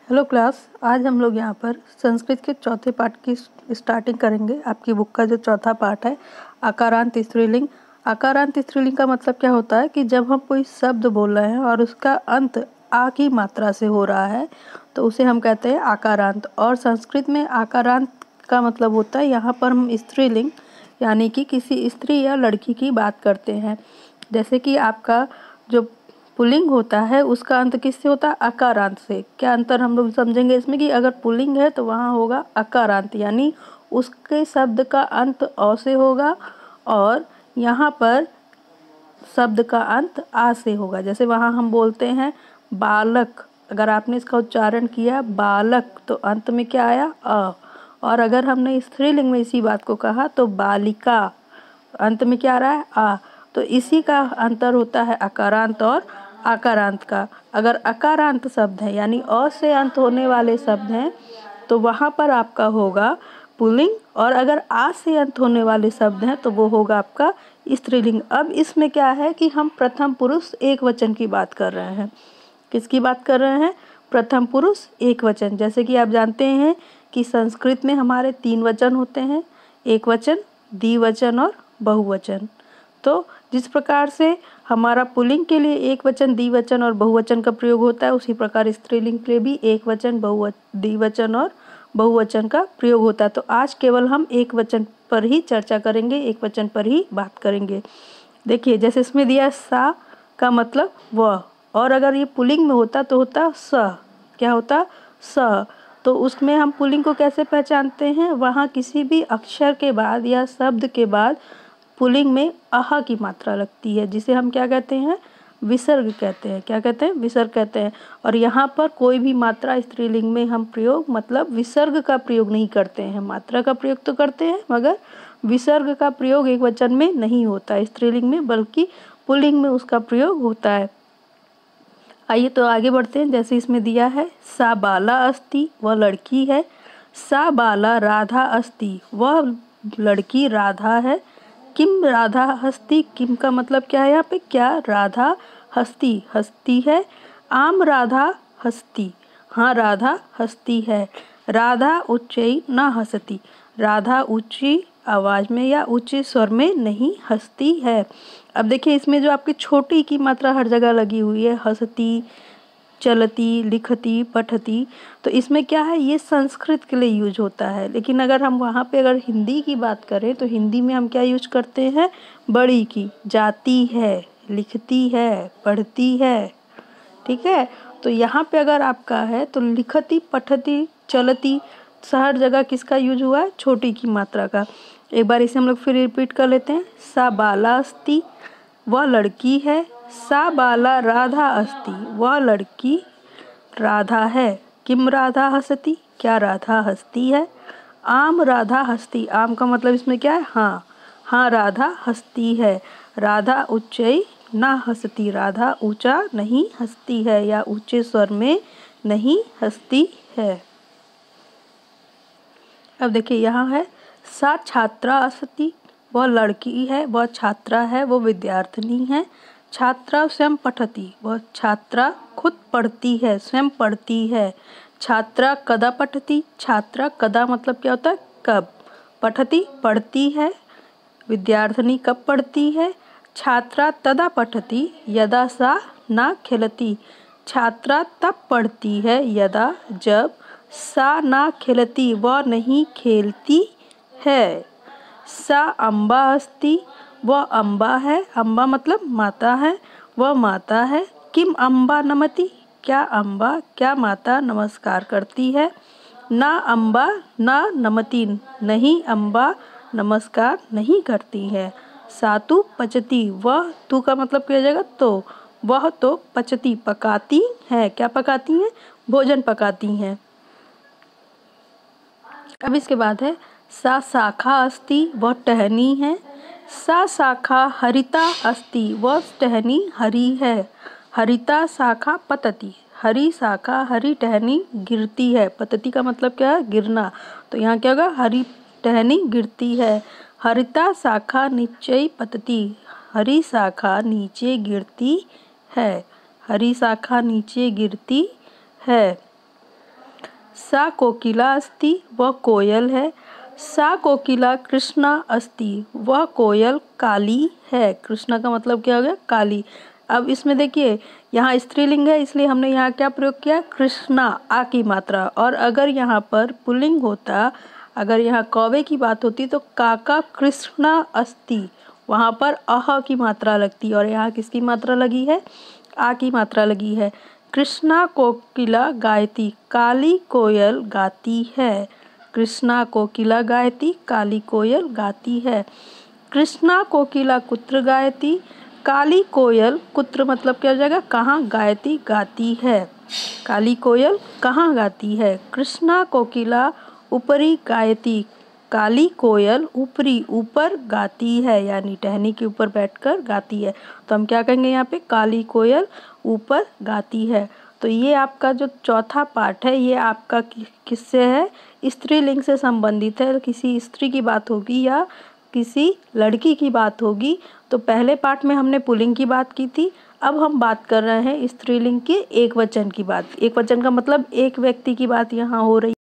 Hello class, आज हम लोग यहाँ पर संस्कृत के चौथे पाठ की स्टार्टिंग करेंगे। आपकी बुक का जो चौथा पाठ है, आकारांत स्त्रीलिंग। आकारांत स्त्रीलिंग का मतलब क्या होता है कि जब हम कोई शब्द बोल रहे हैं और उसका अंत आ की मात्रा से हो रहा है तो उसे हम कहते हैं आकारांत। और संस्कृत में आकारांत का मतलब होता है, यहाँ पर हम स्त्रीलिंग यानी कि किसी स्त्री या लड़की की बात करते हैं। जैसे कि आपका जो पुल्लिंग होता है उसका अंत किससे होता है? अकारांत से। क्या अंतर हम लोग समझेंगे इसमें कि अगर पुल्लिंग है तो वहाँ होगा अकारांत, यानी उसके शब्द का अंत अ से होगा और यहाँ पर शब्द का अंत आ से होगा। जैसे वहाँ हम बोलते हैं बालक, अगर आपने इसका उच्चारण किया बालक तो अंत में क्या आया? अ। और अगर हमने स्त्रीलिंग में इसी बात को कहा तो बालिका, अंत में क्या आ रहा है? आ। तो इसी का अंतर होता है अकारांत और आकारांत का। अगर अकारांत शब्द है यानी अ से अंत होने वाले शब्द हैं तो वहाँ पर आपका होगा पुल्लिंग, और अगर आ से अंत होने वाले शब्द हैं तो वो होगा आपका स्त्रीलिंग। अब इसमें क्या है कि हम प्रथम पुरुष एक वचन की बात कर रहे हैं। किसकी बात कर रहे हैं? प्रथम पुरुष एक वचन। जैसे कि आप जानते हैं कि संस्कृत में हमारे 3 वचन होते हैं, एक वचन, द्विवचन और बहुवचन। तो जिस प्रकार से हमारा पुल्लिंग के लिए एक वचन, द्विवचन और बहुवचन का प्रयोग होता है, उसी प्रकार स्त्रीलिंग के लिए भी एक वचन, द्विवचन और बहुवचन का प्रयोग होता है। तो आज केवल हम एक वचन पर ही चर्चा करेंगे, एक वचन पर ही बात करेंगे। देखिए, जैसे इसमें दिया सा का मतलब वह, और अगर ये पुल्लिंग में होता तो होता स। क्या होता? स। तो उसमें हम पुल्लिंग को कैसे पहचानते हैं? वहाँ किसी भी अक्षर के बाद या शब्द के बाद पुल्लिंग में अह की मात्रा लगती है, जिसे हम क्या कहते हैं? विसर्ग कहते हैं। क्या कहते हैं? विसर्ग कहते हैं। और यहाँ पर कोई भी मात्रा स्त्रीलिंग में हम प्रयोग मतलब विसर्ग का प्रयोग नहीं करते हैं। मात्रा का प्रयोग तो करते हैं मगर विसर्ग का प्रयोग एक वचन में नहीं होता है स्त्रीलिंग में, बल्कि पुल्लिंग में उसका प्रयोग होता है। आइए तो आगे बढ़ते हैं। जैसे इसमें दिया है सा बाला अस्ति, वह लड़की है। सा बाला राधा अस्ति, वह लड़की राधा है। किम राधा हस्ती, किम का मतलब क्या है यहाँ पे? क्या राधा हस्ती, हस्ती है। आम राधा हस्ती, हाँ राधा हस्ती है। राधा उच्चई न हसती, राधा ऊंची आवाज में या ऊंचे स्वर में नहीं हंसती है। अब देखिए, इसमें जो आपकी छोटी की मात्रा हर जगह लगी हुई है, हंसती, चलती, लिखती, पठती, तो इसमें क्या है? ये संस्कृत के लिए यूज होता है। लेकिन अगर हम वहाँ पे अगर हिंदी की बात करें तो हिंदी में हम क्या यूज करते हैं? बड़ी की। जाती है, लिखती है, पढ़ती है। ठीक है, तो यहाँ पे अगर आपका है तो लिखती, पठती, चलती, हर जगह किसका यूज हुआ है? छोटी की मात्रा का। एक बार इसे हम लोग फिर रिपीट कर लेते हैं। सा बाला अस्ति, वह लड़की है। सा बाला राधा अस्ति, वह लड़की राधा है। किम राधा हसती, क्या राधा हंसती है। आम राधा हंसती, आम का मतलब इसमें क्या है? हाँ, हाँ राधा हंसती है। राधा उच्चई ना हंसती, राधा ऊंचा नहीं हंसती है या ऊंचे स्वर में नहीं हंसती है। अब देखिए, यहाँ है सा छात्रा अस्ति, वह लड़की है, वह छात्रा है, वो विद्यार्थिनी है। छात्रा स्वयं पठती, वह छात्रा खुद पढ़ती है, स्वयं पढ़ती है। छात्रा कदा पठती, छात्रा कदा मतलब क्या होता है? कब। पठती, पढ़ती है। विद्यार्थिनी कब पढ़ती है? छात्रा तदा पठती यदा सा ना खेलती, छात्रा तब पढ़ती है यदा जब सा ना खेलती, वह नहीं खेलती है। सा अम्बा अस्ति, वह अम्बा है, अम्बा मतलब माता है, वह माता है। किम अम्बा नमति, क्या अम्बा, क्या माता नमस्कार करती है। ना अम्बा ना नमति, नहीं अम्बा नमस्कार नहीं करती है। सातु पचती, वह, तू का मतलब क्या हो जाएगा? तो, वह तो पचती पकाती है। क्या पकाती हैं? भोजन पकाती हैं। अब इसके बाद है सा शाखा अस्ति, वह टहनी है। सा शाखा हरिता अस्ति, वह टहनी हरी है। हरिता शाखा पतति, हरी शाखा, हरी टहनी गिरती है। पतति का मतलब क्या है? गिरना। तो यहाँ क्या होगा? हरी टहनी गिरती है। हरिता शाखा नीचे पतति, हरी शाखा नीचे गिरती है। हरी शाखा नीचे गिरती है। सा कोकिला अस्ति, वह कोयल है। सा कोकिला कृष्णा अस्ति, वह कोयल काली है। कृष्णा का मतलब क्या हो गया? काली। अब इसमें देखिए यहाँ स्त्रीलिंग है, इसलिए हमने यहाँ क्या प्रयोग किया? कृष्णा, आ की मात्रा। और अगर यहाँ पर पुल्लिंग होता, अगर यहाँ कौवे की बात होती तो काका कृष्णा अस्ति, वहाँ पर अह की मात्रा लगती, और यहाँ किसकी मात्रा लगी है? आ की मात्रा लगी है। कृष्णा कोकिला गायती, काली कोयल गाती है। कृष्णा कोकिला गायती, काली कोयल गाती है। कृष्णा कोकिला कुत्र गायती, काली कोयल, कुत्र मतलब क्या हो जाएगा? कहाँ? गायती, गाती है। काली कोयल कहाँ गाती है? कृष्णा कोकिला ऊपरी गायती, काली कोयल ऊपरी, ऊपर गाती है, यानी टहनी के ऊपर बैठकर गाती है। तो हम क्या कहेंगे यहाँ पे? काली कोयल ऊपर गाती है। तो ये आपका जो चौथा पार्ट है, ये आपका किससे है? स्त्रीलिंग से संबंधित है। किसी स्त्री की बात होगी या किसी लड़की की बात होगी। तो पहले पार्ट में हमने पुल्लिंग की बात की थी, अब हम बात कर रहे हैं स्त्रीलिंग के एकवचन की बात। एकवचन का मतलब एक व्यक्ति की बात यहाँ हो रही